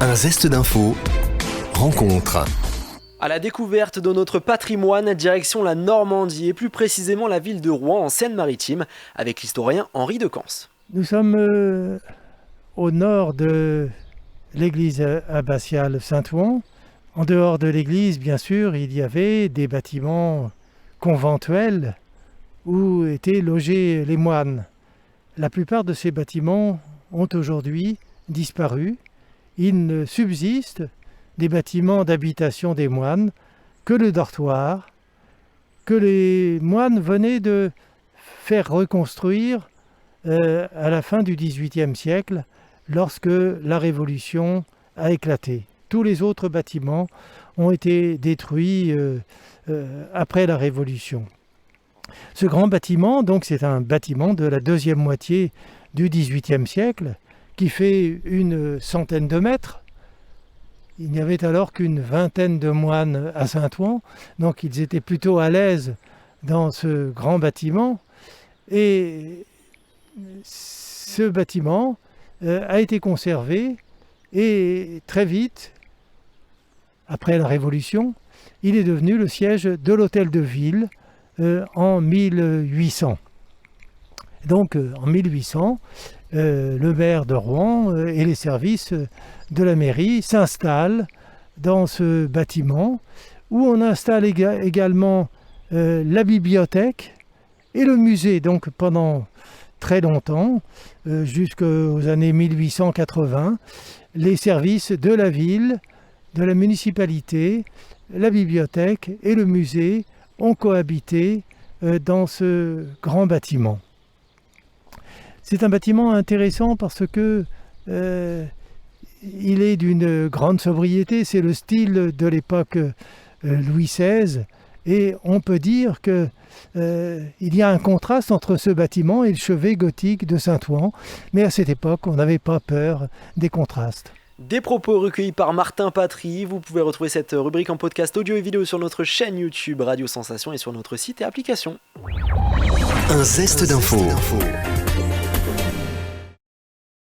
Un zeste d'info, rencontre. À la découverte de notre patrimoine, direction la Normandie et plus précisément la ville de Rouen en Seine-Maritime avec l'historien Henri de Cans. Nous sommes au nord de l'église abbatiale Saint-Ouen. En dehors de l'église, bien sûr, il y avait des bâtiments conventuels où étaient logés les moines. La plupart de ces bâtiments ont aujourd'hui disparu. Il ne subsiste des bâtiments d'habitation des moines que le dortoir, que les moines venaient de faire reconstruire à la fin du XVIIIe siècle, lorsque la Révolution a éclaté. Tous les autres bâtiments ont été détruits après la Révolution. Ce grand bâtiment, donc, c'est un bâtiment de la deuxième moitié du XVIIIe siècle, qui fait une centaine de mètres. Il n'y avait alors qu'une vingtaine de moines à Saint-Ouen, donc ils étaient plutôt à l'aise dans ce grand bâtiment. Et ce bâtiment a été conservé et très vite, après la Révolution, il est devenu le siège de l'hôtel de ville en 1800. Donc en 1800, le maire de Rouen et les services de la mairie s'installent dans ce bâtiment où on installe également la bibliothèque et le musée. Donc pendant très longtemps, jusqu'aux années 1880, les services de la ville, de la municipalité, la bibliothèque et le musée ont cohabité dans ce grand bâtiment. C'est un bâtiment intéressant parce que il est d'une grande sobriété, c'est le style de l'époque Louis XVI, et on peut dire que il y a un contraste entre ce bâtiment et le chevet gothique de Saint-Ouen, mais à cette époque, on n'avait pas peur des contrastes. Des propos recueillis par Martin Patry. Vous pouvez retrouver cette rubrique en podcast audio et vidéo sur notre chaîne YouTube Radio Sensation et sur notre site et application. Un zeste d'info.